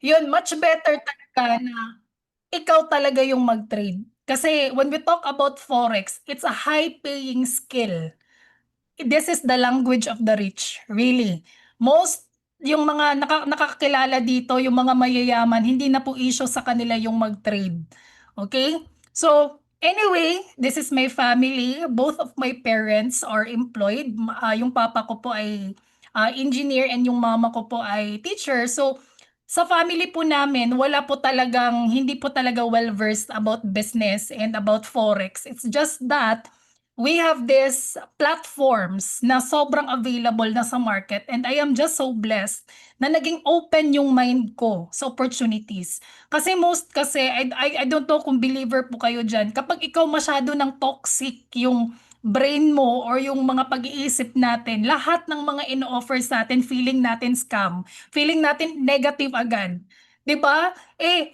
Yun, much better talaga na ikaw talaga yung mag-trade. Kasi when we talk about forex, it's a high-paying skill. This is the language of the rich, really. Most yung mga nakakakilala dito, yung mga mayayaman, hindi na po issue sa kanila yung mag-trade. Okay? So, anyway, this is my family. Both of my parents are employed. Yung papa ko po ay engineer and yung mama ko po ay teacher. So, sa family po namin, hindi po talaga well-versed about business and about forex. It's just that we have these platforms na sobrang available na sa market, and I am just so blessed na naging open yung mind ko sa opportunities. Kasi I don't know kung believer po kayo dyan, kapag ikaw masyado ng toxic yung brain mo or yung mga pag-iisip natin, lahat ng mga ino-offer sa atin, feeling natin scam, feeling natin negative agad. 'Di ba?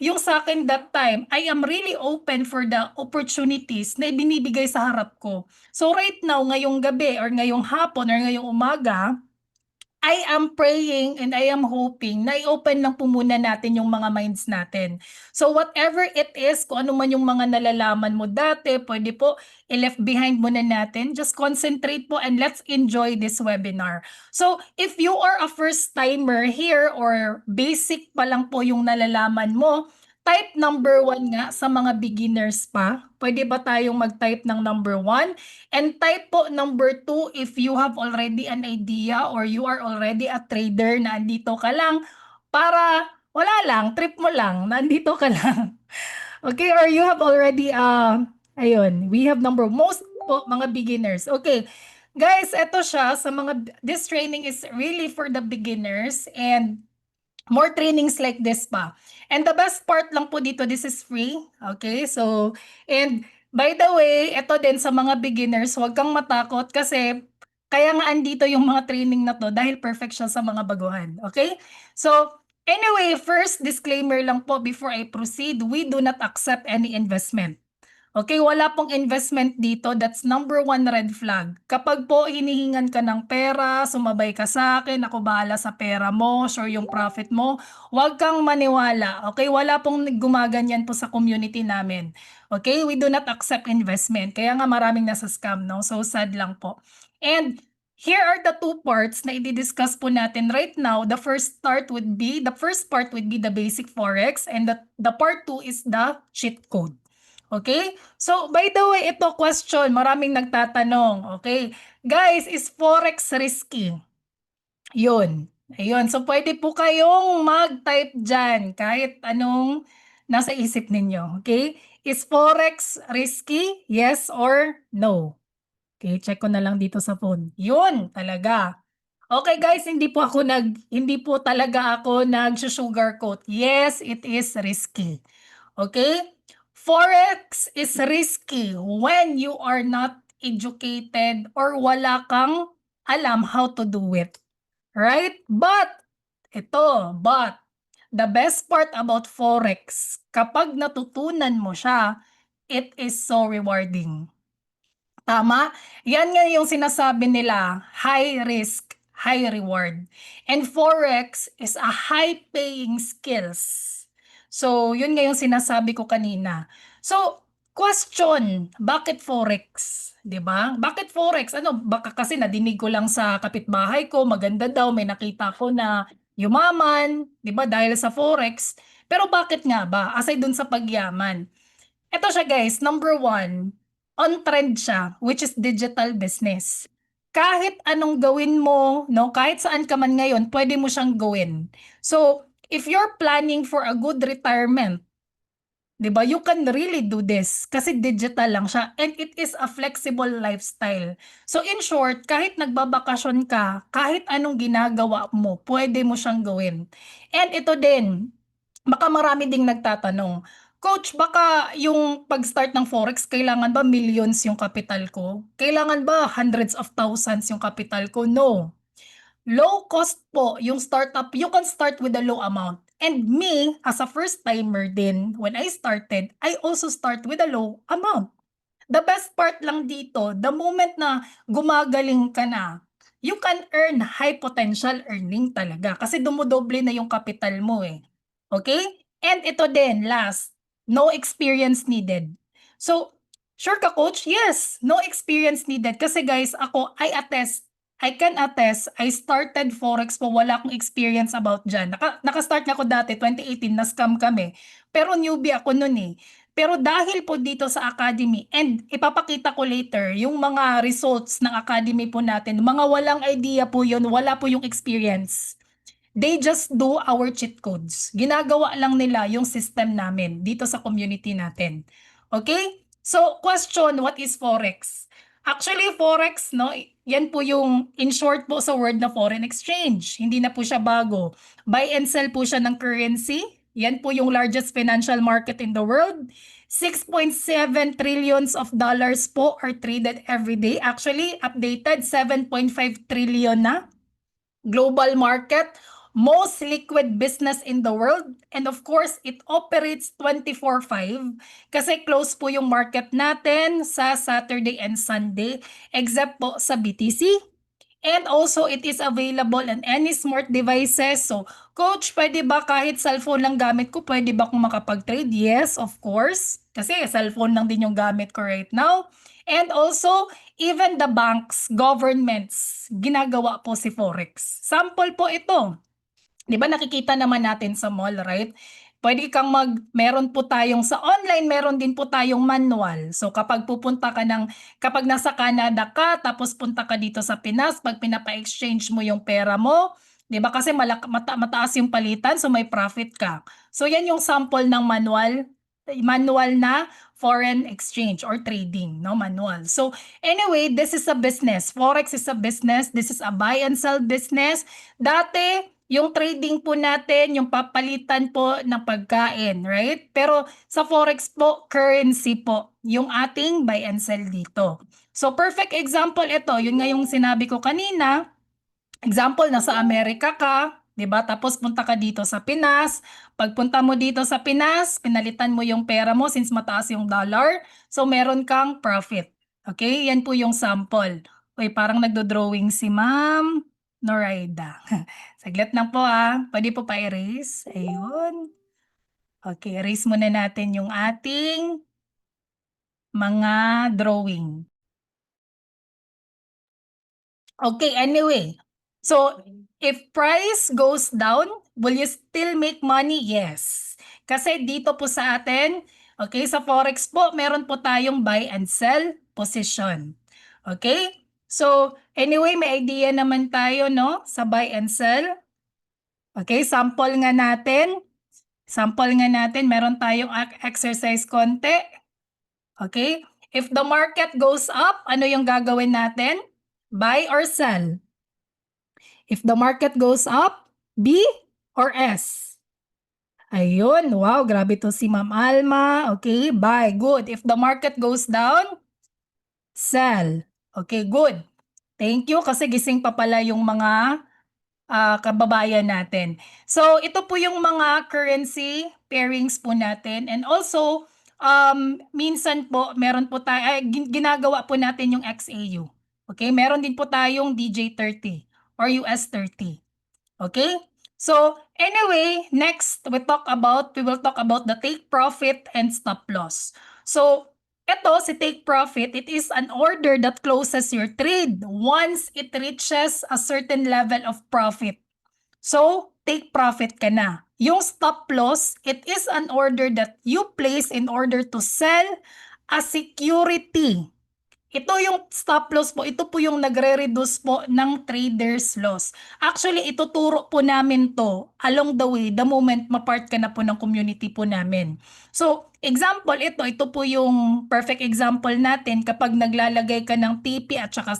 Yung sa akin that time, I am really open for the opportunities na ibinibigay sa harap ko. So right now, ngayong gabi or ngayong hapon or ngayong umaga, I am praying and I am hoping na i-open lang po muna natin yung mga minds natin. So whatever it is, kung ano man yung mga nalalaman mo dati, pwede po i-left behind muna natin. Just concentrate po and let's enjoy this webinar. So if you are a first timer here or basic pa lang po yung nalalaman mo, type number 1 nga sa mga beginners pa. Pwede ba tayong mag-type ng number 1? And type po number 2 if you have already an idea or you are already a trader na andito ka lang para wala lang, trip mo lang, nandito ka lang. Okay, or you have already, ayun, we have number most po mga beginners. Okay, guys, eto siya sa this training is really for the beginners and more trainings like this pa. And the best part lang po dito, this is free. Okay, so, and by the way, ito din sa mga beginners, huwag kang matakot kasi kaya nga andito yung mga training na to dahil perfect siya sa mga baguhan. Okay? So, anyway, first disclaimer lang po before I proceed, we do not accept any investment. Okay, wala pong investment dito. That's number 1 red flag. Kapag po hinihingan ka ng pera, sumabay ka sa akin, ako bahala sa pera mo, sure yung profit mo, huwag kang maniwala. Okay, wala pong gumaganyan po sa community namin. Okay, we do not accept investment. Kaya nga maraming nasa scam, no? So sad lang po. And here are the two parts na i-discuss po natin right now. The first part would be the basic forex, and the part 2 is the cheat code. Okay? So, by the way, ito question, maraming nagtatanong. Okay? Guys, is forex risky? Yun. Ayun. So, pwede po kayong mag-type dyan kahit anong nasa isip ninyo. Okay? Is forex risky? Yes or no? Okay, check ko na lang dito sa phone. Yun, talaga. Okay guys, hindi po talaga ako nag-sugarcoat. Yes, it is risky. Okay? Forex is risky when you are not educated or wala kang alam how to do it. Right? But, the best part about Forex, kapag natutunan mo siya, it is so rewarding. Tama? Yan nga yung sinasabi nila, high risk, high reward. And Forex is a high paying skills. So, yun nga yung sinasabi ko kanina. So, question, bakit Forex? 'Di ba? Bakit Forex? Ano, baka kasi nadinig ko lang sa kapitbahay ko, maganda daw, may nakita ko na yumaman, 'di ba, dahil sa Forex. Pero bakit nga ba? Aside dun sa pagyaman. Eto siya guys, number 1, on trend siya, which is digital business. Kahit anong gawin mo, no, kahit saan ka man ngayon, pwede mo siyang gawin. So, if you're planning for a good retirement, 'di ba? You can really do this kasi digital lang siya and it is a flexible lifestyle. So in short, kahit nagbabakasyon ka, kahit anong ginagawa mo, pwede mo siyang gawin. And ito din, baka marami ding nagtatanong, Coach, baka yung pag-start ng Forex, kailangan ba millions yung capital ko? Kailangan ba hundreds of thousands yung capital ko? No. Low cost po yung startup. You can start with a low amount. And me, as a first timer din, when I started, I also start with a low amount. The best part lang dito, the moment na gumagaling ka na, you can earn high potential earning talaga kasi dumodoble na yung capital mo eh. Okay? And ito din, last, no experience needed. So, sure ka coach? Yes, no experience needed. Kasi guys, ako, I can attest, I started Forex po, wala akong experience about dyan. Naka-start na ako dati, 2018, na-scam kami. Pero newbie ako nun eh. Pero dahil po dito sa academy, and ipapakita ko later, yung mga results ng academy po natin, mga walang idea po yun, wala po yung experience. They just do our cheat codes. Ginagawa lang nila yung system namin dito sa community natin. Okay? So, question, what is Forex? Actually, Forex, no, yan po yung in short po sa word na foreign exchange. Hindi na po siya bago. Buy and sell po siya ng currency. Yan po yung largest financial market in the world. 6.7 trillions of dollars po are traded every day. Actually, updated 7.5 trillion na global market, most liquid business in the world, and of course, it operates 24/5 kasi close po yung market natin sa Saturday and Sunday, except po sa BTC. And also, it is available on any smart devices. So, coach, pwede ba kahit cellphone lang gamit ko, pwede ba akong makapag-trade? Yes, of course. Kasi cellphone lang din yung gamit ko right now. And also, even the banks, governments, ginagawa po si Forex. Sample po ito. 'Di ba nakikita naman natin sa mall, right? Pwede kang meron po tayong sa online, meron din po tayong manual. So kapag nasa Canada ka, tapos punta ka dito sa Pinas, pag pinapa-exchange mo yung pera mo, 'di ba kasi mataas yung palitan, so may profit ka. So yan yung sample ng manual na foreign exchange or trading, no, manual. So anyway, this is a business. Forex is a business. This is a buy and sell business. Dati, yung trading po natin, yung papalitan po ng pagkain, right? Pero sa Forex po, currency po, yung ating buy and sell dito. So perfect example ito, yun nga yung sinabi ko kanina. Example, nasa Amerika ka, 'di ba? Tapos punta ka dito sa Pinas. Pagpunta mo dito sa Pinas, pinalitan mo yung pera mo since mataas yung dollar. So meron kang profit. Okay? Yan po yung sample. Uy, parang nagdo-drawing si Ma'am Noraida. Saglit lang po ah. Pwede po pa-erase. Ayun. Okay, erase muna natin yung ating mga drawing. Okay, anyway. So, if price goes down, will you still make money? Yes. Kasi dito po sa atin, okay, sa Forex po, meron po tayong buy and sell position. Okay? So, anyway, may idea naman tayo, no, sa buy and sell. Okay, sample nga natin. Sample nga natin, meron tayong exercise konti. Okay? If the market goes up, ano yung gagawin natin? Buy or sell? If the market goes up, B or S? Ayun, wow, grabe to si Ma'am Alma. Okay, buy, good. If the market goes down, sell. Okay, good. Thank you kasi gising pa pala yung mga kababayan natin. So, ito po yung mga currency pairings po natin. And also, minsan po, meron po tayo, ginagawa po natin yung XAU. Okay, meron din po tayong DJ30 or US30. Okay? So, anyway, next we will talk about the take profit and stop loss. So, ito, si take profit, it is an order that closes your trade once it reaches a certain level of profit. So, take profit ka na. Yung stop loss, it is an order that you place in order to sell a security. Ito yung stop loss po, ito po yung nagre-reduce po ng trader's loss. Actually, ituturo po namin to along the way, the moment ma-part ka na po ng community po namin. So, example, ito po yung perfect example natin kapag naglalagay ka ng TP at saka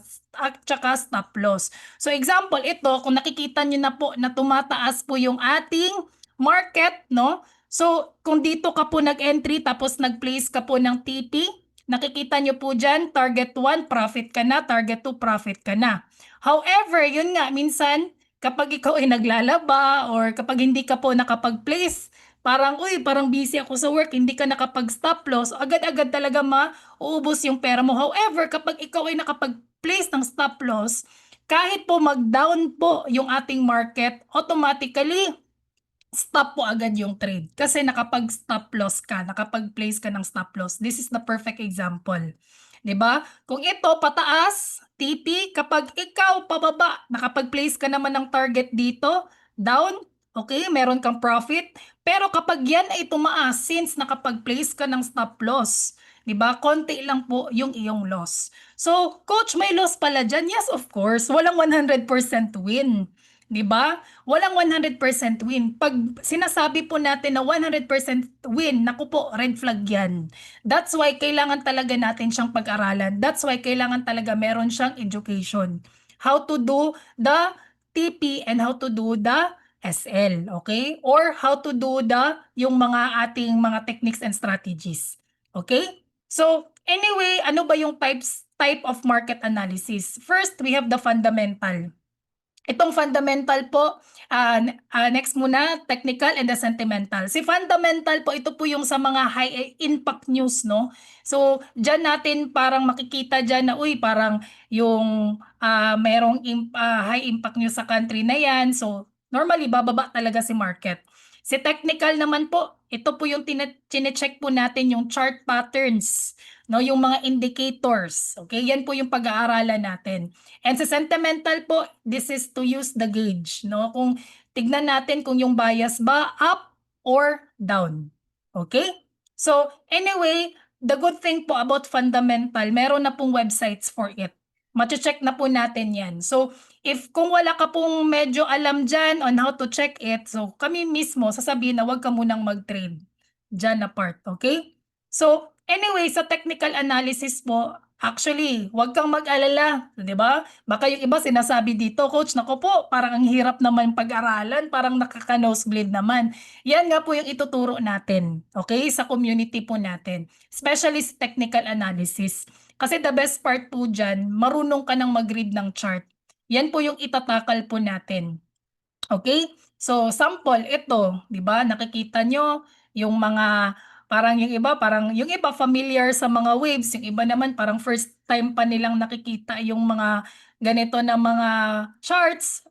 stop loss. So, example, ito, kung nakikita nyo na po na tumataas po yung ating market, no? So, kung dito ka po nag-entry tapos nag-place ka po ng TP, nakikita nyo po dyan, target 1, profit ka na, target 2, profit ka na. However, yun nga, minsan, kapag ikaw ay naglalaba or kapag hindi ka po nakapag-place, parang busy ako sa work, hindi ka nakapag-stop loss, agad-agad talaga mauubos yung pera mo. However, kapag ikaw ay nakapag-place ng stop loss, kahit po mag-down po yung ating market, automatically, stop po agad yung trade. Kasi nakapag-stop loss ka, nakapag-place ka ng stop loss. This is the perfect example. 'Di ba? Kung ito pataas, TP, kapag ikaw pababa, nakapag-place ka naman ng target dito, down, okay, meron kang profit. Pero kapag yan ay tumaas, since nakapag-place ka ng stop loss, 'di ba? Konti lang po yung iyong loss. So, coach, may loss pala dyan? Yes, of course. Walang 100% win. 'Di ba? Walang 100% win. Pag sinasabi po natin na 100% win, naku po, red flag yan. That's why kailangan talaga natin siyang pag-aralan. That's why kailangan talaga meron siyang education. How to do the TP and how to do the SL, okay? Or how to do yung mga ating mga techniques and strategies. Okay? So, anyway, ano ba yung type of market analysis? First, we have the fundamental. Itong fundamental po, next muna, technical and the sentimental. Si fundamental po, ito po yung sa mga high impact news, no? So, dyan natin parang makikita dyan na, uy, parang yung merong high impact news sa country na yan. So, normally, bababa talaga si market. Si technical naman po, ito po yung chinecheck po natin yung chart patterns, no? Yung mga indicators. Okay, yan po yung pag-aaralan natin. And sa sentimental po, this is to use the gauge, no? Kung tignan natin kung yung bias ba up or down. Okay? So, anyway, the good thing po about fundamental, meron na pong websites for it. Mache-check na po natin yan. So, if kung wala ka pong medyo alam dyan on how to check it, so kami mismo sasabihin na wag ka munang mag-trade dyan na part. Okay? So, anyway, sa technical analysis po, actually, wag kang mag-alala, 'di ba? Baka yung iba sinasabi dito, coach, nako po, parang ang hirap naman pag-aralan, parang nakaka-nosebleed naman. Yan nga po yung ituturo natin, okay? Sa community po natin, especially sa technical analysis. Kasi the best part po dyan, marunong ka nang mag-read ng chart. Yan po yung itatakal po natin. Okay? So, sample, ito, 'di ba? Nakikita nyo yung mga parang yung iba familiar sa mga waves, yung iba naman parang first time pa nilang nakikita yung mga ganito na mga charts.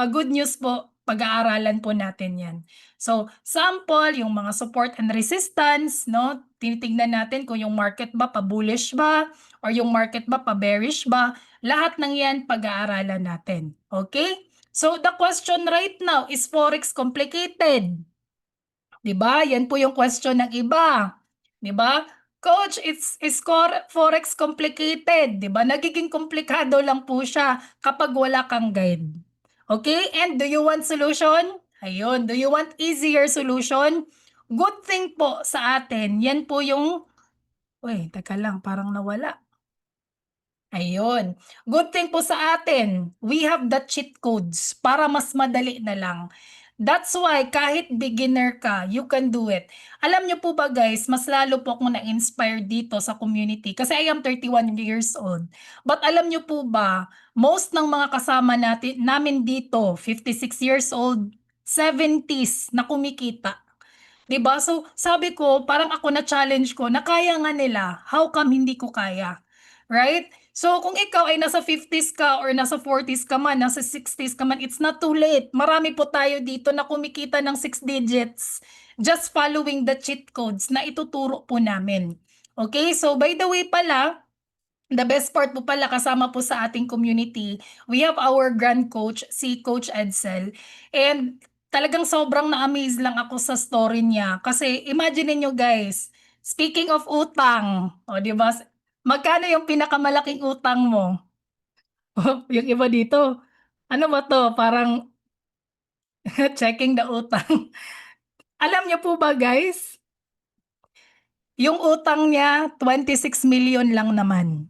Good news po, pag-aaralan po natin 'yan. So, sample, yung mga support and resistance, no? Tinitingnan natin kung yung market ba pa-bullish ba or yung market ba pa-bearish ba. Lahat ng 'yan pag-aaralan natin. Okay? So the question right now, is forex complicated? 'Di ba? Yan po yung question ng iba. 'Di ba? Coach, is forex complicated, 'di ba? Nagiging komplikado lang po siya kapag wala kang guide. Okay? And do you want solution? Ayun, do you want easier solution? Good thing po sa atin, yan po yung, uy, teka lang, parang nawala. Ayun. Good thing po sa atin, we have the cheat codes para mas madali na lang. That's why kahit beginner ka, you can do it. Alam niyo po ba guys, mas lalo po akong na-inspire dito sa community kasi I am 31 years old. But alam niyo po ba, most ng mga kasama namin dito, 56 years old, 70s na kumikita. 'Di ba? So, sabi ko, parang ako na-challenge ko na kaya nga nila, how come hindi ko kaya? Right? So, kung ikaw ay nasa 50s ka or nasa 40s ka man, nasa 60s ka man, it's not too late. Marami po tayo dito na kumikita ng 6 digits just following the cheat codes na ituturo po namin. Okay? So, by the way pala, the best part po pala kasama po sa ating community, we have our grand coach, si Coach Edsel. And talagang sobrang na-amaze lang ako sa story niya. Kasi imagine niyo guys, speaking of utang, o di ba? Magkano yung pinakamalaking utang mo? Yung iba dito, ano ba to? Parang checking the utang. Alam niyo po ba guys, yung utang niya 26 million lang naman.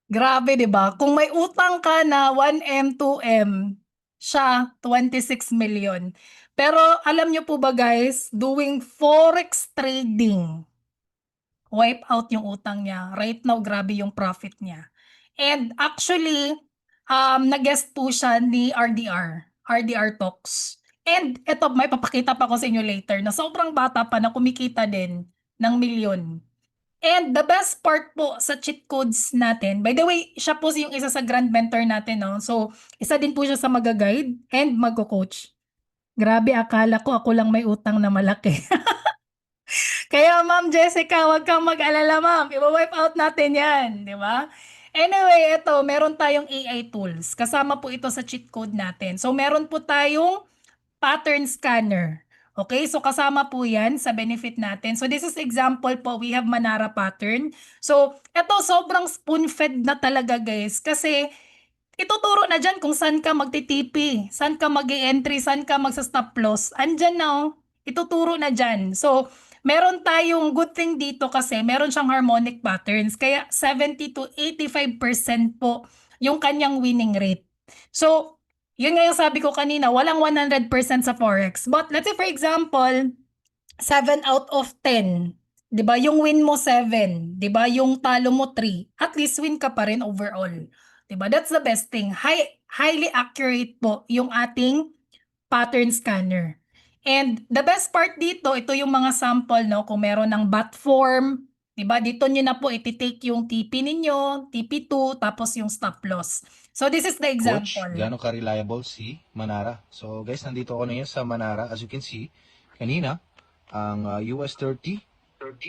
Grabe 'di ba? Kung may utang ka na 1M, 2M, siya 26 million. Pero alam niyo po ba guys, doing forex trading, wipe out yung utang niya. Right now, grabe yung profit niya. And actually, nag-guest po siya ni RDR Talks. And eto, may papakita pa ko sa inyo later na sobrang bata pa na kumikita din ng milyon. And the best part po sa cheat codes natin, by the way, siya po yung isa sa grand mentor natin, no? So, isa din po siya sa mag-guide and magko-coach. Grabe, akala ko ako lang may utang na malaki. Kaya Ma'am Jessica, wag kang mag-alala ma'am, iwa-wipe out natin yan, di ba? Anyway, ito, meron tayong AI tools. Kasama po ito sa cheat code natin. So, meron po tayong pattern scanner. Okay, so kasama po yan sa benefit natin. So, this is example po, we have Manara pattern. So, ito sobrang spoon-fed na talaga guys. Kasi, ituturo na dyan kung saan ka magtitipi, saan ka mag-entry, saan ka magsa-stop loss. Andyan na oh. Ituturo na dyan. So, meron tayong good thing dito kasi meron siyang harmonic patterns. Kaya 70 to 85% po yung kanyang winning rate. So, yun nga yung sabi ko kanina, walang 100% sa Forex. But let's say for example, 7 out of 10. 'Di ba? Yung win mo 7, 'di ba? Yung talo mo 3. At least win ka pa rin overall. 'Di ba? That's the best thing. Highly accurate po yung ating pattern scanner. And the best part dito, ito yung mga sample, no? Kung meron ng bot form, 'di ba? Dito niyo na po ititake yung TP ninyo, TP2, tapos yung stop loss. So this is the Coach, example. gaano ka-reliable si Manara? So guys, nandito ako ngayon sa Manara. As you can see, kanina, ang US 30,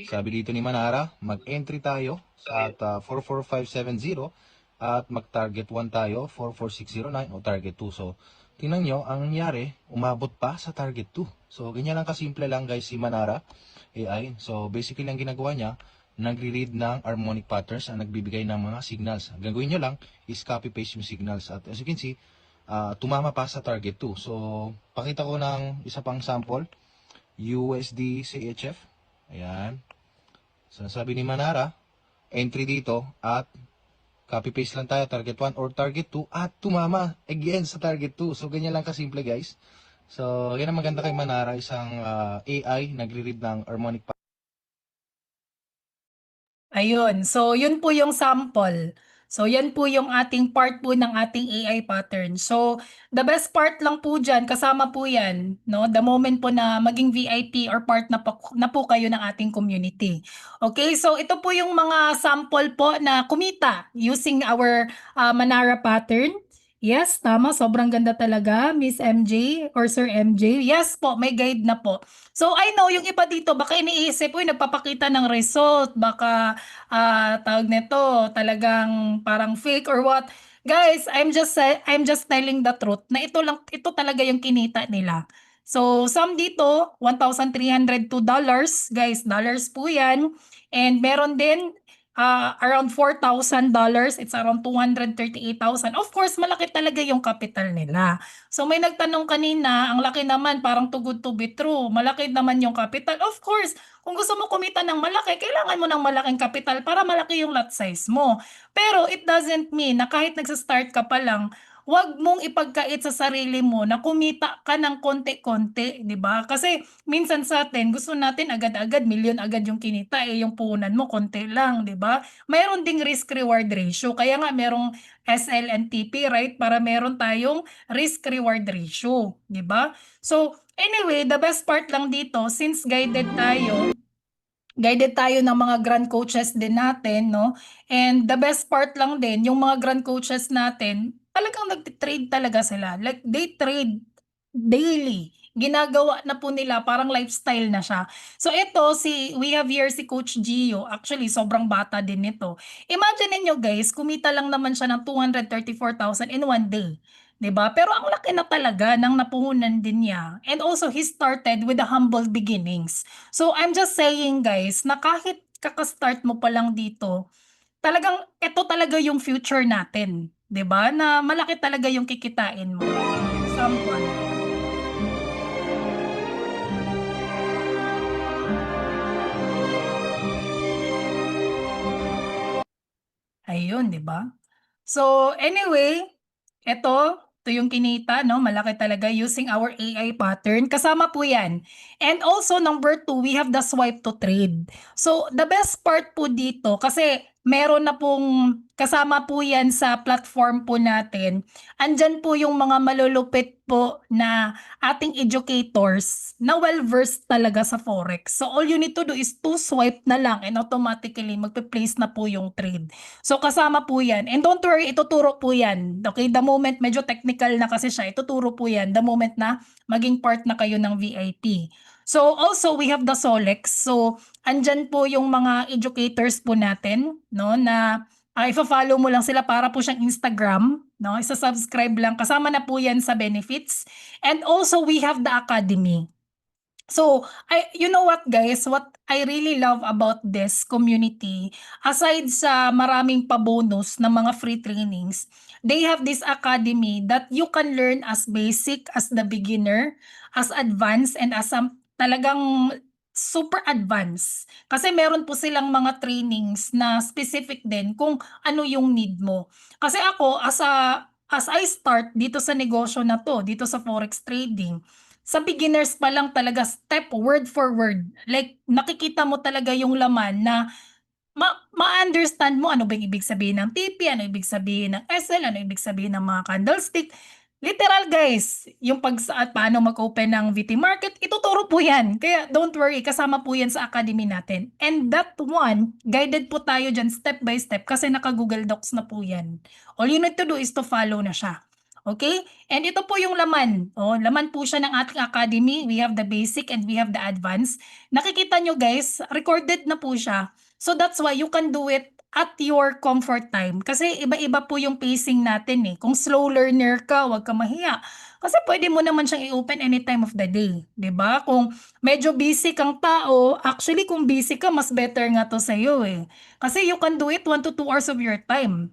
sabi dito ni Manara, mag-entry tayo at 44570 at mag-target 1 tayo, 44609 o target 2. So, tingnan nyo, ang nangyari, umabot pa sa target 2. So, ganyan lang kasimple lang guys si Manara AI. So, basically ang ginagawa niya, nagre-read ng harmonic patterns ang nagbibigay ng mga signals. Ang gagawin nyo lang is copy-paste yung signals. At as you can see, tumama pa sa target 2. So, pakita ko ng isa pang sample, USD CHF. Ayan. So, sabi ni Manara, entry dito at copy-paste lang tayo, target 1 or target 2 at tumama again sa target 2. So, ganyan lang kasimple guys. So, yan ang maganda kay Manara, isang AI, nagre-read ng harmonic patterns. Ayun. So, yun po yung sample. So, yan po yung ating part po ng ating AI pattern. So, the best part lang po dyan, kasama po yan, no? The moment po na maging VIP or part na po kayo ng ating community. Okay, so ito po yung mga sample po na kumita using our Manara pattern. Yes, tama. Sobrang ganda talaga, Miss MJ or Sir MJ. Yes po, may guide na po. So, I know, yung iba dito, baka iniisip, uy, nagpapakita ng result, baka tawag nito, talagang parang fake or what. Guys, I'm just telling the truth na ito talaga yung kinita nila. So, some dito, $1,302, guys, dollars po 'yan. And meron din around $4,000, it's around 238,000. Of course, malaki talaga yung capital nila. So may nagtanong kanina, ang laki naman, parang too good to be true. Malaki naman yung capital. Of course, kung gusto mo kumita ng malaki, kailangan mo ng malaking capital para malaki yung lot size mo. Pero it doesn't mean na kahit nagsa-start ka pa lang, wag mong ipagkait sa sarili mo na kumita ka ng konti-konti, 'di ba? Kasi minsan sa atin, gusto natin agad-agad, milyon agad yung kinita, eh yung puhunan mo konti lang, 'di ba? Mayroon ding risk reward ratio. Kaya nga merong SL and TP, right? Para meron tayong risk reward ratio, 'di ba? So, anyway, the best part lang dito, since guided tayo ng mga grand coaches din natin, no? And the best part lang din, yung mga grand coaches natin, talagang nagtitrade talaga sila. Like, they trade daily. Ginagawa na po nila, parang lifestyle na siya. So ito, we have here si Coach Gio. Actually, sobrang bata din nito. Imagine niyo guys, kumita lang naman siya ng 234,000 in one day. 'Di ba? Pero ang laki na talaga ng napuhunan din niya. And also, he started with the humble beginnings. So, I'm just saying guys, na kahit kaka-start mo pa lang dito, talagang ito talaga yung future natin. 'Di ba? Na malaki talaga yung kikitain mo. Example. Ayun, 'di ba? So, anyway, ito yung kinita, no? Malaki talaga using our AI pattern. Kasama po yan. And also, number 2, we have the swipe to trade. So, the best part po dito, kasi meron na pong kasama po yan sa platform po natin. Andyan po yung mga malulupit po na ating educators na well-versed talaga sa Forex. So all you need to do is to swipe na lang and automatically magpe-place na po yung trade. So kasama po yan. And don't worry, ituturo po yan. Okay, the moment, medyo technical na kasi siya, ituturo po yan the moment na maging part na kayo ng VIP. So also, we have the Solex. So andyan po yung mga educators po natin, no, na ifa-follow mo lang sila para po siyang Instagram, no? Isa-subscribe lang. Kasama na po yan sa benefits. And also, we have the academy. So, you know what guys, what I really love about this community, aside sa maraming pa-bonus na mga free trainings, they have this academy that you can learn as basic, as the beginner, as advanced, and as talagang super advanced. Kasi meron po silang mga trainings na specific din kung ano yung need mo. Kasi ako, as I start dito sa negosyo na to, dito sa forex trading, sa beginners pa lang talaga, step word for word. Like, nakikita mo talaga yung laman na ma-understand mo ano ba yung ibig sabihin ng TP, ano ibig sabihin ng SL, ano ibig sabihin ng mga candlestick. Literal guys, yung at paano mag-open ng VT market, ituturo po yan. Kaya don't worry, kasama po yan sa academy natin. And that one, guided po tayo dyan step by step kasi naka-Google Docs na po yan. All you need to do is to follow na siya. Okay? And ito po yung laman. Oh, laman po siya ng ating academy. We have the basic and we have the advanced. Nakikita nyo guys, recorded na po siya. So that's why you can do it at your comfort time. Kasi iba-iba po yung pacing natin eh. Kung slow learner ka, huwag ka mahiya. Kasi pwede mo naman siyang i-open any time of the day. 'Di ba? Kung medyo busy kang tao, actually kung busy ka, mas better nga to sa'yo eh. Kasi you can do it 1 to 2 hours of your time.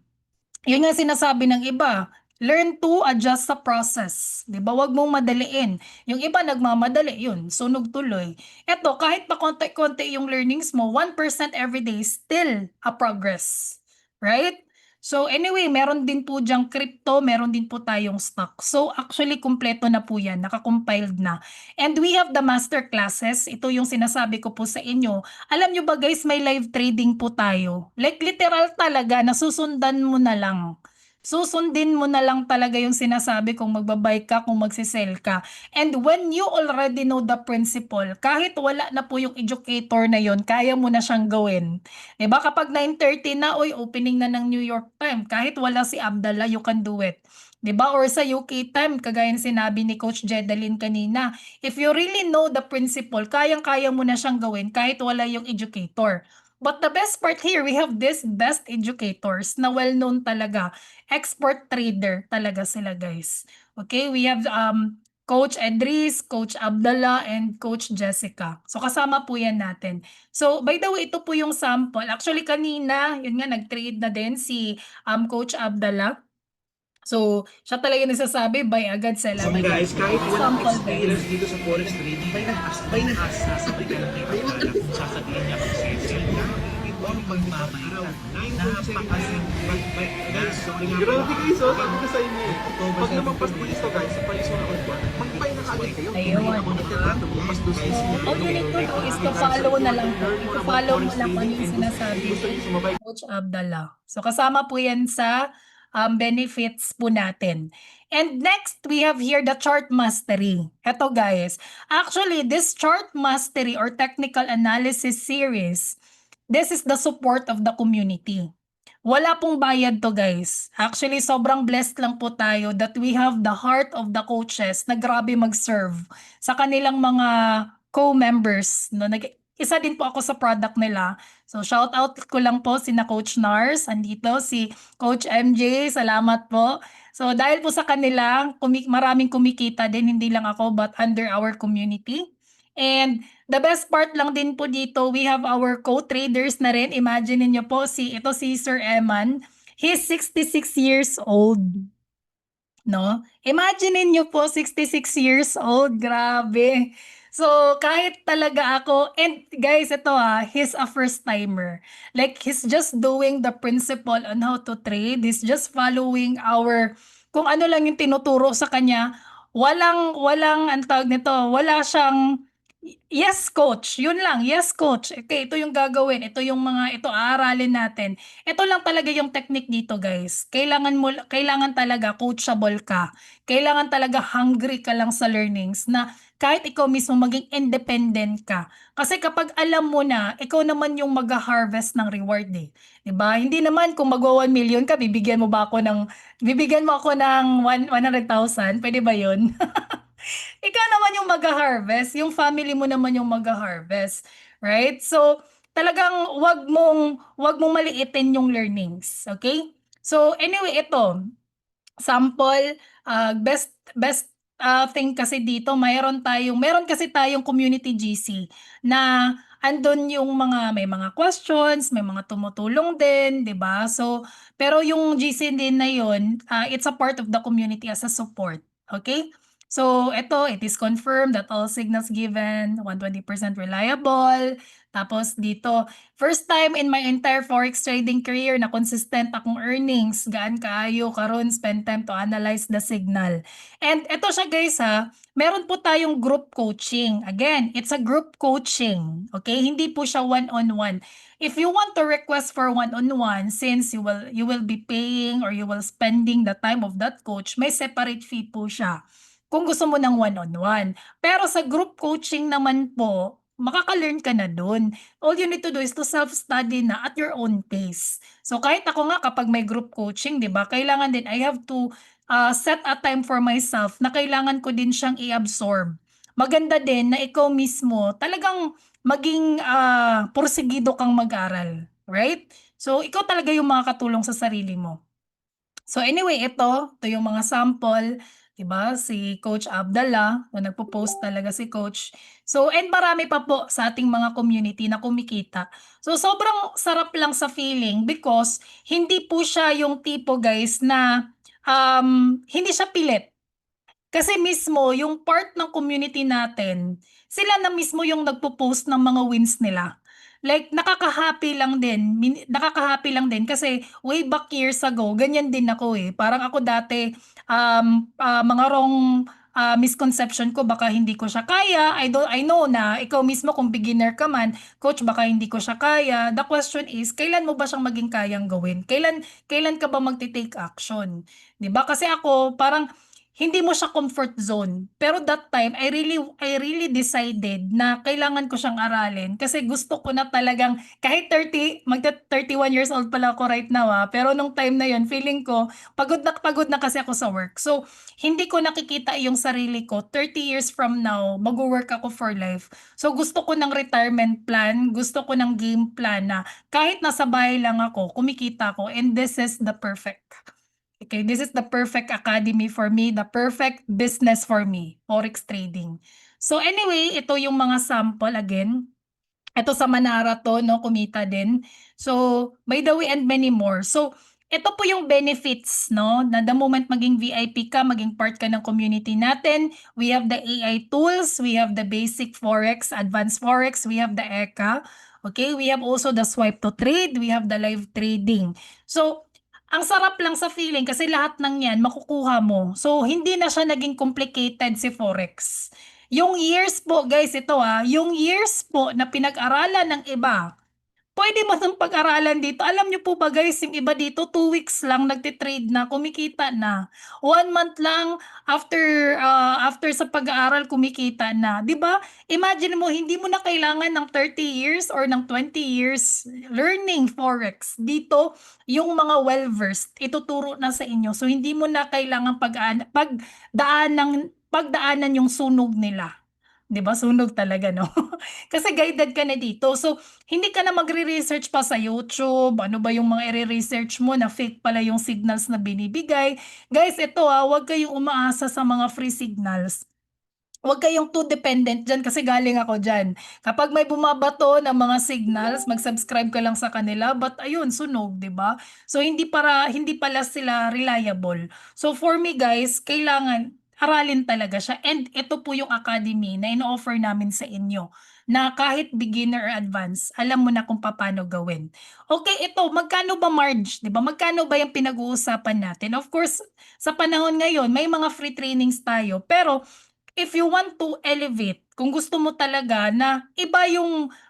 Yun nga sinasabi ng iba, learn to adjust sa process. 'Di ba? Huwag mong madaliin. Yung iba nagmamadali, yun, sunog tuloy. Eto, kahit pa konti-konti yung learnings mo, 1% every day is still a progress. Right? So anyway, meron din po diyang crypto, meron din po tayong stock. So actually, kumpleto na po yan, nakakompiled na. And we have the master classes. Ito yung sinasabi ko po sa inyo. Alam nyo ba guys, may live trading po tayo. Like literal talaga, nasusundan mo na lang. Susundin mo na lang talaga yung sinasabi kung magbabay ka, kung magsisell ka. And when you already know the principle, kahit wala na po yung educator na yon, kaya mo na siyang gawin. Diba? Kapag 9:30 na, oy, opening na ng New York time, kahit wala si Abdallah, you can do it. 'Di ba? Or sa UK time, kagaya ng sinabi ni Coach Jedeline kanina, if you really know the principle, kayang-kaya mo na siyang gawin kahit wala yung educator. But the best part here, we have this best educators na well-known talaga. Expert trader talaga sila guys. Okay, we have Coach Edris, Coach Abdallah, and Coach Jessica. So kasama po yan natin. So by the way, ito po yung sample. Actually kanina, yun nga, nag-trade na din si Coach Abdallah. So, siya talaga nagsasabi, buy agad, sell So agad. guys, kahit walang Sample experience guys. dito sa forex trading, may nakasasabay ka lang kay Abdallah kung sasabihin niya kung sell ka, huwag magmamayroon. Grabe guys, oh, sabi ko sa inyo. Pag lumampas po ito guys, sa paliso na ko, mag-buy na kaagad kayo. Ayun. Lumampas doon sa inyo. All you need to do is to follow na lang po. I-follow mo lang kung ano yung sinasabi ni Coach Abdallah. So, kasama po yan sa benefits po natin. And next, we have here the chart mastery. Ito guys, actually, this chart mastery or technical analysis series, this is the support of the community. Wala pong bayad to guys. Actually, sobrang blessed lang po tayo that we have the heart of the coaches na grabe mag-serve sa kanilang mga co-members. No? Isa din po ako sa product nila. So, shout out ko lang po sina Coach Nars, andito si Coach MJ, salamat po. So, dahil po sa kanila, maraming kumikita din, hindi lang ako, but under our community. And the best part lang din po dito, we have our co-traders na rin. Imagine niyo po, ito si Sir Eman. He's 66 years old. No? Imagine niyo po, 66 years old. Grabe. So, kahit talaga ako, and guys, ito he's a first timer. Like, he's just doing the principle on how to trade. He's just following kung ano lang yung tinuturo sa kanya. Walang, ang tawag nito, wala siyang Yes, coach. Yun lang. Yes, coach. Okay, ito yung gagawin. Ito yung mga, ito aaralin natin. Ito lang talaga yung technique dito, guys. Kailangan talaga coachable ka. Kailangan talaga hungry ka lang sa learnings na kahit ikaw mismo maging independent ka. Kasi kapag alam mo na, ikaw naman yung mag-harvest ng reward eh. 'Di ba? Hindi naman kung magwa 1 million ka, bibigyan mo ako ng 100,000. Pwede ba yun? Ikaw naman yung mag-harvest, yung family mo naman yung mag-harvest, right? So, talagang wag mong maliitin yung learnings, okay? So, anyway, ito, sample, best thing kasi dito, meron kasi tayong community GC na andun yung may mga questions, may mga tumutulong din, 'di ba? So, pero yung GC din na yun, it's a part of the community as a support, okay? So, it is confirmed that all signals given 120% reliable. Tapos dito, first time in my entire forex trading career na consistent akong earnings. Gaan kaayo karon spend time to analyze the signal. And eto siya guys ha, meron po tayong group coaching. Again, it's a group coaching. Okay? Hindi po siya one-on-one. If you want to request for one-on-one, since you will be paying or you will spending the time of that coach, may separate fee po siya kung gusto mo ng one-on-one. Pero sa group coaching naman po, makaka-learn ka na dun. All you need to do is to self-study na at your own pace. So kahit ako nga kapag may group coaching, 'di ba? Kailangan din I have to set a time for myself na kailangan ko din siyang i-absorb. Maganda din na ikaw mismo talagang maging porsigido kang mag-aral, right? So ikaw talaga yung makakatulong sa sarili mo. So anyway, ito yung mga sample, 'di ba? Si Coach Abdallah, na nagpo-post talaga si Coach. So and marami pa po sa ating mga community na kumikita. So sobrang sarap lang sa feeling because hindi po siya yung tipo guys na hindi siya pilit. Kasi mismo yung part ng community natin, sila na mismo yung nagpo-post ng mga wins nila. Like nakaka-happy lang din kasi way back years ago, ganyan din ako eh. Parang ako dati mga wrong misconception ko baka hindi ko siya kaya. I know na ikaw mismo kung beginner ka man, coach baka hindi ko siya kaya. The question is, kailan mo ba siyang maging kayang gawin? Kailan ka ba magte-take action? 'Di ba? Kasi ako parang hindi mo siya comfort zone. Pero that time, I really decided na kailangan ko siyang aralin kasi gusto ko na talagang kahit 31 years old pala ako right now pero nung time na yon feeling ko pagod na kasi ako sa work. So, hindi ko nakikita yung sarili ko 30 years from now, mag-work ako for life. So, gusto ko ng retirement plan, gusto ko ng game plan na kahit nasa bahay lang ako, kumikita ako and this is the perfect. Okay, this is the perfect academy for me, the perfect business for me, forex trading. So anyway, ito yung mga sample again. Ito sa Manara 'to 'no, kumita din. So, by the way and many more. So, ito po yung benefits 'no, na the moment maging VIP ka, maging part ka ng community natin, we have the AI tools, we have the basic forex, advanced forex, we have the ECA, okay? We have also the swipe to trade, we have the live trading. So, ang sarap lang sa feeling kasi lahat ng 'yan makukuha mo. So, hindi na siya naging complicated si forex. Yung years po guys, ito yung years po na pinag-aralan ng iba, pwede mo ng pag-aralan dito. Alam niyo po ba guys, yung iba dito 2 weeks lang nagte-trade na, kumikita na. 1 month lang after sa pag-aaral kumikita na, 'di ba? Imagine mo hindi mo na kailangan ng 30 years or ng 20 years learning forex. Dito yung mga well-versed ituturo na sa inyo. So hindi mo na kailangan pagdaanan yung sunog nila. 'Di ba sunog talaga 'no? Kasi guided ka na dito. So, hindi ka na magre-research pa sa YouTube, ano ba yung mga ire-research mo na fake pala yung signals na binibigay. Guys, ito huwag kayong umaasa sa mga free signals. Huwag kayong too dependent diyan kasi galing ako diyan. Kapag may bumabato ng mga signals, mag-subscribe ka lang sa kanila, but ayun, sunog, 'di ba? So hindi pala sila reliable. So for me guys, kailangan aralin talaga siya and ito po yung academy na ino-offer namin sa inyo na kahit beginner or advanced, alam mo na kung paano gawin. Okay, ito, magkano ba Marge? 'Di ba? Magkano ba yung pinag-uusapan natin? Of course, sa panahon ngayon, may mga free trainings tayo, pero if you want to elevate, kung gusto mo talaga na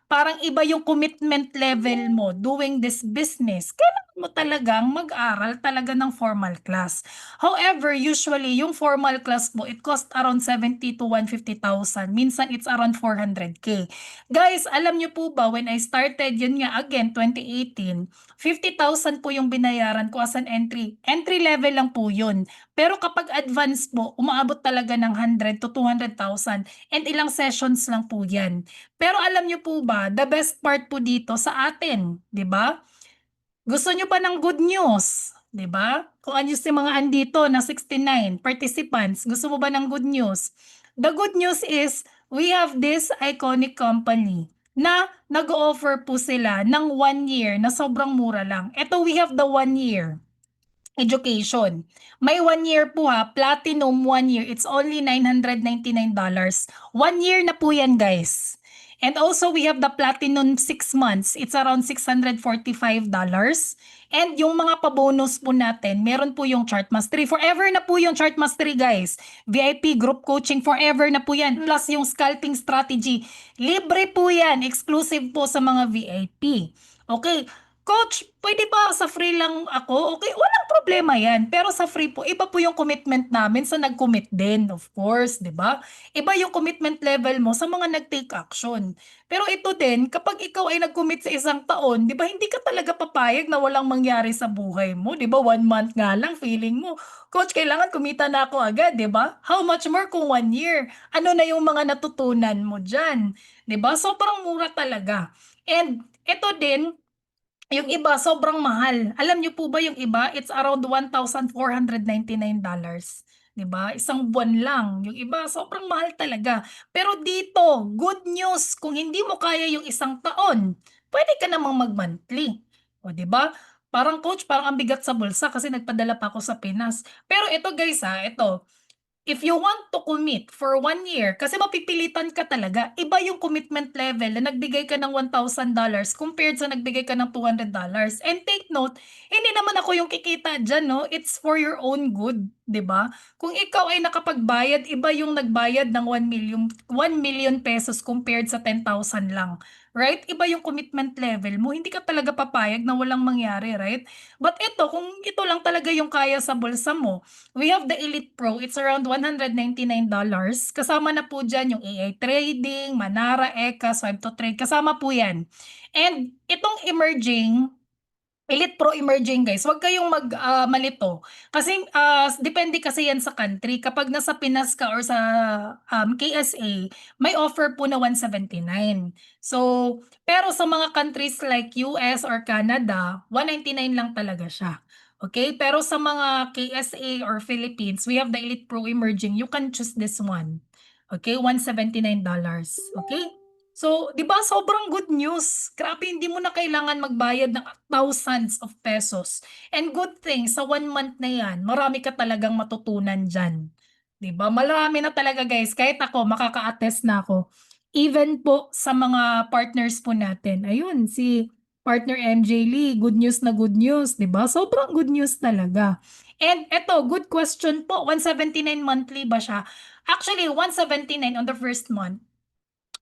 parang iba yung commitment level mo doing this business, kailangan mo talagang mag-aral talaga ng formal class. However, usually yung formal class mo, it cost around 70 to 150,000. Minsan it's around 400K. Guys, alam niyo po ba, when I started, yun nga again, 2018, 50,000 po yung binayaran ko as an entry. Entry level lang po yun. Pero kapag advance po, umaabot talaga ng 100 to 200,000 and ilang sessions lang po yan. Pero alam niyo po ba, the best part po dito sa atin, 'di ba? Gusto niyo pa ng good news, 'di ba? Kung ano yung mga andito na 69 participants, gusto mo ba ng good news? The good news is we have this iconic company na nag-offer po sila ng 1 year na sobrang mura lang. Ito, we have the 1 year education. May 1 year po ha, platinum 1 year, it's only $999. 1 year na po yan, guys. And also, we have the platinum 6 months. It's around $645. And yung mga pa-bonus po natin, meron po yung chart mastery. Forever na po yung chart mastery, guys. VIP group coaching, forever na po yan. Plus yung scalping strategy. Libre po yan. Exclusive po sa mga VIP. Okay. Coach, pwede ba sa free lang ako? Okay, walang problema yan. Pero sa free po, iba po yung commitment namin sa nag-commit din, of course, di ba? Iba yung commitment level mo sa mga nag-take action. Pero ito din, kapag ikaw ay nag-commit sa 1 taon, di ba, hindi ka talaga papayag na walang mangyari sa buhay mo, di ba? 1 month nga lang, feeling mo, Coach, kailangan kumita na ako agad, di ba? How much more kung 1 year? Ano na yung mga natutunan mo dyan? Di ba? Sobrang mura talaga. And ito din, yung iba sobrang mahal. Alam niyo po ba yung iba, it's around $1,499. 'Di ba? Isang buwan lang. Yung iba sobrang mahal talaga. Pero dito, good news, kung hindi mo kaya yung 1 taon, pwede ka namang mag-monthly. O 'di ba? Parang coach, parang ang bigat sa bulsa kasi nagpadala pa ako sa Pinas. Pero ito guys ha, ito, if you want to commit for 1 year, kasi mapipilitan ka talaga, iba yung commitment level na nagbigay ka ng $1,000 compared sa nagbigay ka ng $200. And take note, hindi naman ako yung kikita dyan, no? It's for your own good, di ba? Kung ikaw ay nakapagbayad, iba yung nagbayad ng 1 million pesos compared sa 10,000 lang. Right? Iba yung commitment level mo. Hindi ka talaga papayag na walang mangyari, right? But ito, kung ito lang talaga yung kaya sa bulsa mo, we have the Elite Pro. It's around $199. Kasama na po dyan yung AI trading, Manara, Eka, Swipe to Trade. Kasama po yan. And itong emerging, Elite Pro emerging guys, wag kayong malito. Kasi depende kasi yan sa country. Kapag nasa Pinas ka or sa KSA, may offer po na 179. So, pero sa mga countries like US or Canada, 199 lang talaga siya. Okay? Pero sa mga KSA or Philippines, we have the Elite Pro emerging. You can choose this one. Okay? $179. Okay? So, 'di ba sobrang good news. Grabe, hindi mo na kailangan magbayad ng thousands of pesos. And good thing, sa 1 month na 'yan, marami ka talagang matutunan diyan. 'Di ba? Marami na talaga guys, kahit ako makaka-attest na ako. Even po sa mga partners po natin. Ayun, si partner MJ Lee, good news na good news, 'di ba? Sobrang good news talaga. And eto, good question po, 179 monthly ba siya? Actually, 179 on the first month.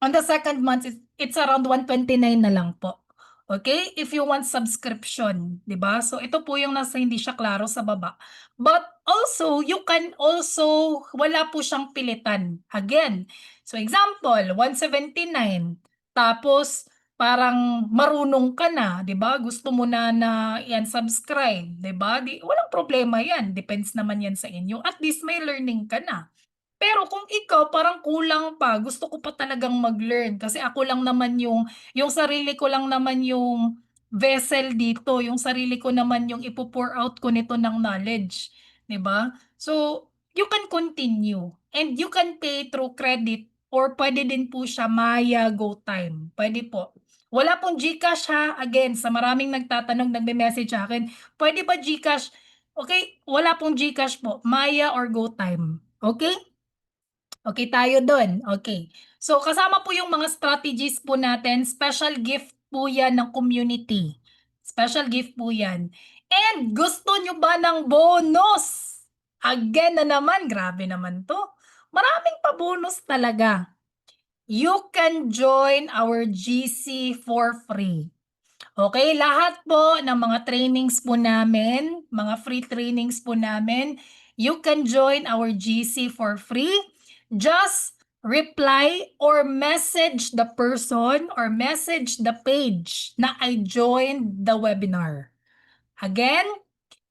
On the second month, it's around 129 na lang po. Okay? If you want subscription, 'di ba? So ito po yung nasa hindi siya klaro sa baba. But also, you can also, wala po siyang pilitan. Again, so example, 179. Tapos parang marunong ka na, 'di ba? Gusto mo na yan subscribe, 'di ba? Walang problema yan. Depends naman yan sa inyo. At least may learning ka na. Pero kung ikaw parang kulang pa, gusto ko pa talagang mag-learn kasi ako lang naman yung sarili ko lang naman yung vessel dito, yung sarili ko naman yung ipo-pour out ko nito ng knowledge, 'di ba? So, you can continue and you can pay through credit or pwede din po siya Maya, GoTime, pwede po. Wala pong GCash ha, again, sa maraming nagtatanong, nagme-message sa akin, pwede ba GCash? Okay, wala pong GCash po, Maya or GoTime, okay? Okay tayo dun, okay. So kasama po yung mga strategies po natin, special gift po yan ng community. Special gift po yan. And gusto nyo ba ng bonus? Again na naman, grabe naman to. Maraming pa-bonus talaga. You can join our GC for free. Okay, lahat po ng mga trainings po namin, mga free trainings po namin, you can join our GC for free. Just reply or message the person or message the page na I joined the webinar. Again,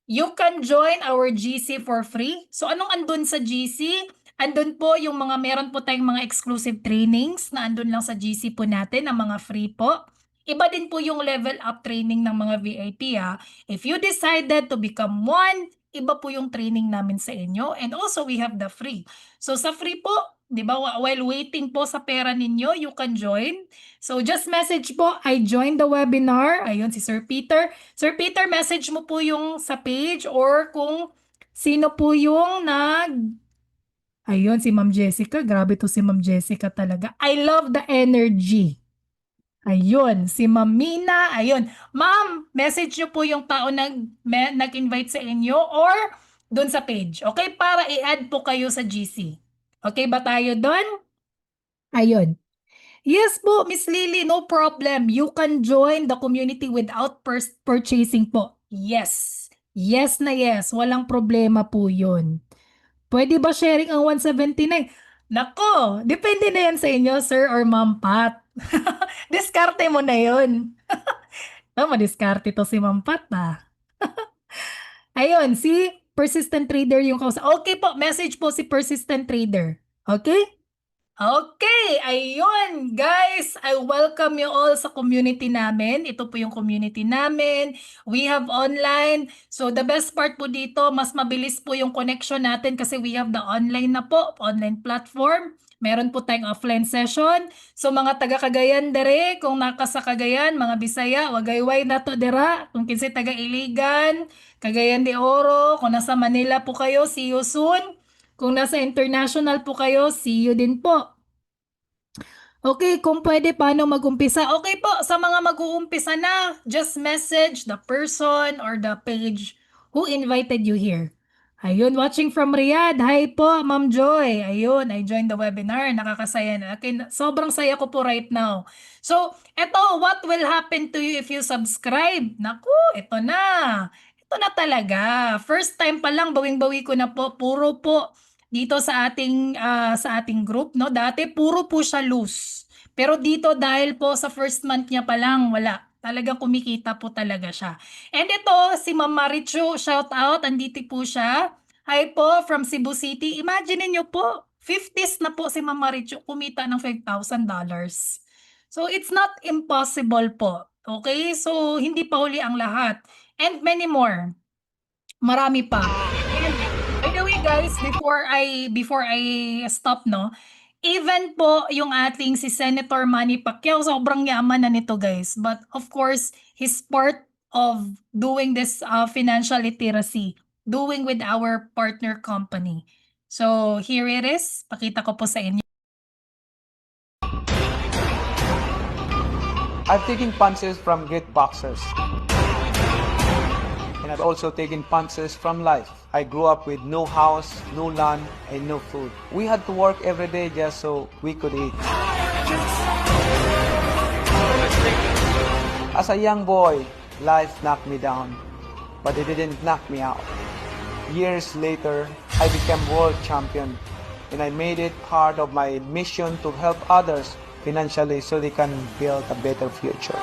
you can join our GC for free. So anong andun sa GC? Andun po yung mga meron po tayong mga exclusive trainings na andun lang sa GC po natin, ang mga free po. Iba din po yung level up training ng mga VIP ha. If you decided to become one, iba po yung training namin sa inyo. And also we have the free. So sa free po, di ba, while waiting po sa pera ninyo, you can join. So just message po, I joined the webinar. Ayun si Sir Peter. Sir Peter, message mo po yung sa page or kung sino po yung Ayun, si Ma'am Jessica. Grabe to si Ma'am Jessica talaga. I love the energy. Ayun, si Ma'am Mina. Ayun. Ma'am, message nyo po yung tao nag-invite sa inyo or dun sa page. Okay? Para i-add po kayo sa GC. Okay ba tayo dun? Ayun. Yes po, Miss Lily, no problem. You can join the community without purchasing po. Yes. Yes na yes. Walang problema po yun. Pwede ba sharing ang 179? Nako, depende na yan sa inyo, sir or ma'am Pat. Diskarte mo na yun. Madiskarte to si ma'am Pat Ayun, si persistent trader yung kausap. Okay po, message po si persistent trader. Okay? Okay, ayun guys, I welcome you all sa community namin. Ito po yung community namin. We have online. So the best part po dito, mas mabilis po yung connection natin kasi we have the online na po, online platform. Meron po tayong offline session. So mga taga Cagayan dere, kung naka sa Cagayan, mga Bisaya, wagayway na to dera. Kung kinsa taga Iligan, Cagayan de Oro, kung nasa Manila po kayo, see you soon. Kung nasa international po kayo, see you din po. Okay, kung pwede, paano mag-umpisa? Okay po, sa mga mag-uumpisa na, just message the person or the page who invited you here. Ayun, watching from Riyadh. Hi po, Ma'am Joy. Ayun, I joined the webinar. Nakakasaya na. Okay, sobrang saya ko po right now. So, eto, what will happen to you if you subscribe? Naku, ito na. Ito na talaga. First time pa lang, bawing-bawi ko na po. Puro po dito sa ating group, no? Dati puro po siya loose. Pero dito dahil po sa first month niya pa lang, wala. Talagang kumikita po talaga siya. And ito, si Ma'am Marichu, shout out, andito po siya. Hi po, from Cebu City. Imagine niyo po, 50s na po si Ma'am Marichu, kumita ng $5,000. So, it's not impossible po. Okay? So, hindi pa huli ang lahat. And many more. Marami pa. And by the way guys, before I stop, no, even po yung ating si Senator Manny Pacquiao, sobrang yaman na nito guys. But of course, he's part of doing this financial literacy, doing with our partner company. So here it is, pakita ko po sa inyo. I've taken punches from great boxers. And I've also taken punches from life. I grew up with no house, no land, and no food. We had to work every day just so we could eat. As a young boy, life knocked me down, but it didn't knock me out. Years later, I became world champion, and I made it part of my mission to help others financially so they can build a better future.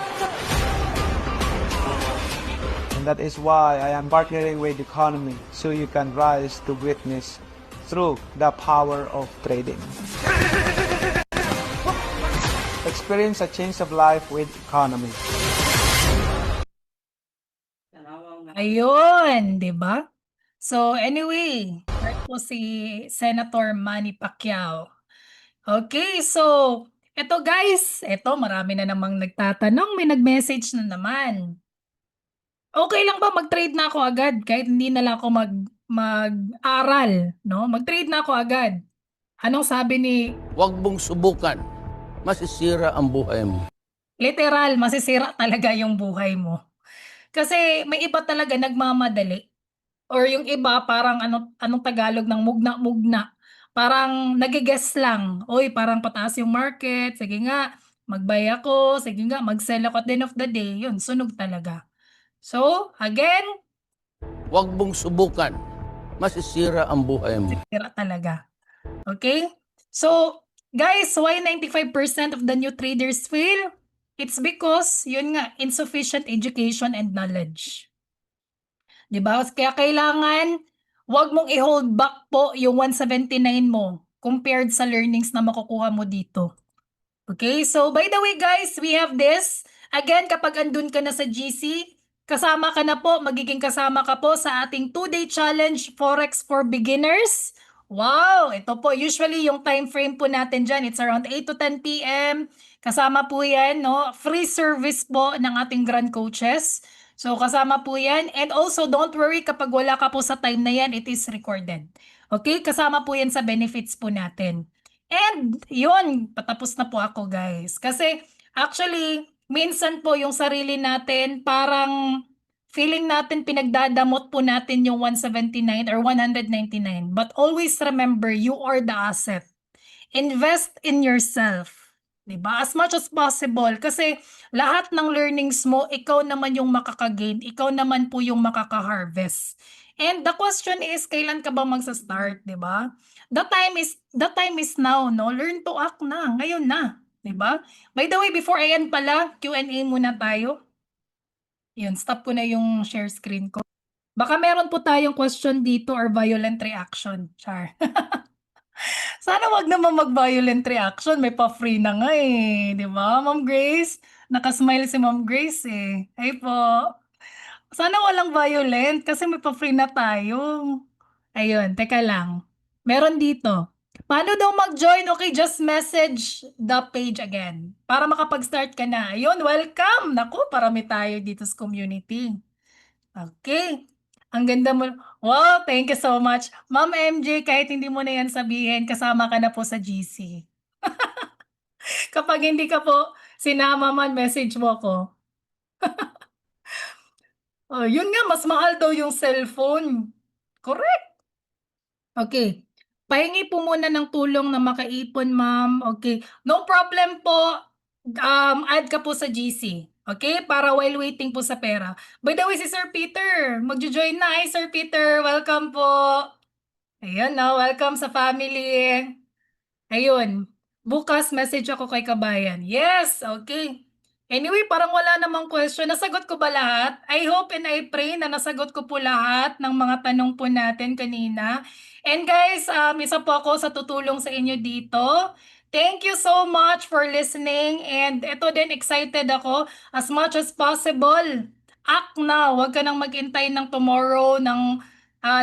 That is why I am partnering with Economy so you can rise to greatness through the power of trading. Experience a change of life with Economy. Ayun, 'di ba? So anyway, part po si Senator Manny Pacquiao. Okay, so eto guys, eto marami na namang nagtatanong, may nag-message na naman. Okay lang ba mag-trade na ako agad kahit hindi na lang ako mag-aral, no? Mag-trade na ako agad. Anong sabi ni Huwag mong subukan. Masisira ang buhay mo. literal, masisira talaga yung buhay mo. Kasi may iba talaga nagmamadali. Or yung iba parang anong Tagalog ng mugna-mugna. parang nage-guess lang. Uy, parang pataas yung market. Sige nga, mag-buy ako. Sige nga, mag-sell ako at the end of the day. Yun, sunog talaga. So, again, Huwag mong subukan. Masisira ang buhay mo. tira talaga. Okay? So, guys, why 95% of the new traders fail? It's because, yun nga, insufficient education and knowledge. 'Di ba? Kaya kailangan, wag mong i-hold back po yung 179 mo compared sa learnings na makukuha mo dito. Okay? So, by the way, guys, we have this. Again, kapag andun ka na sa GC, kasama ka na po, magiging kasama ka po sa ating 2-day challenge Forex for Beginners. Wow! Ito po, usually yung time frame po natin dyan, it's around 8 to 10 p.m. Kasama po yan, no? Free service po ng ating grand coaches. So, kasama po yan. And also, don't worry kapag wala ka po sa time na yan, it is recorded. Okay? Kasama po yan sa benefits po natin. And yun, patapos na po ako, guys. Kasi actually, minsan po yung sarili natin, parang feeling natin pinagdadamot po natin yung 179 or 199. But always remember, you are the asset. Invest in yourself. 'Di ba? As much as possible. Kasi lahat ng learnings mo, ikaw naman yung makakagain. Ikaw naman po yung makaka-harvest. And the question is, kailan ka ba magsa-start, 'di ba? The time is now, no? Learn to act na. Ngayon na, 'di ba? By the way, before I end pala, Q&A muna tayo. Yun, stop ko na yung share screen ko. Baka meron po tayong question dito or violent reaction. Char. Sana wag naman mag-violent reaction. May pa-free na nga eh. Di ba, Ma'am Grace? Nakasmile si Ma'am Grace eh. Ay po. Sana walang violent kasi may pa-free na tayo. Ayun, teka lang. Meron dito. Paano daw mag-join? Okay, just message the page again. Para makapag-start ka na. Ayun, welcome! Naku, parami tayo dito sa community. Okay. Ang ganda mo. Wow, thank you so much. Ma'am MJ, kahit hindi mo na yan sabihin, kasama ka na po sa GC. Kapag hindi ka po sinama man, message mo ko. Oh, yun nga, mas mahal daw yung cellphone. Correct. Okay. Pahingi po muna ng tulong na makaipon, ma'am. Okay. No problem po. Add ka po sa GC. Okay? Para while waiting po sa pera. By the way, si Sir Peter, magjo-join na. Hi, Sir Peter. Welcome po. Ayun, no? Welcome sa family. Ayun. Bukas, message ako kay Kabayan. Yes, okay. Anyway, parang wala namang question. Nasagot ko ba lahat? I hope and I pray na nasagot ko po lahat ng mga tanong po natin kanina. And guys, isa po ako sa tutulong sa inyo dito. Thank you so much for listening. And ito din, excited ako as much as possible. Act na, huwag ka nang maghintay ng tomorrow, ng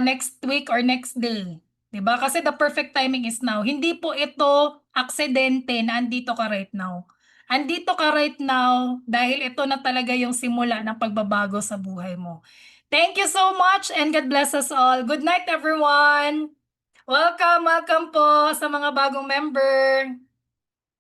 next week or next day. 'Di ba? Kasi the perfect timing is now. Hindi po ito aksidente na andito ka right now. Andito ka right now dahil ito na talaga yung simula ng pagbabago sa buhay mo. Thank you so much and God bless us all. Good night everyone! Welcome po sa mga bagong member.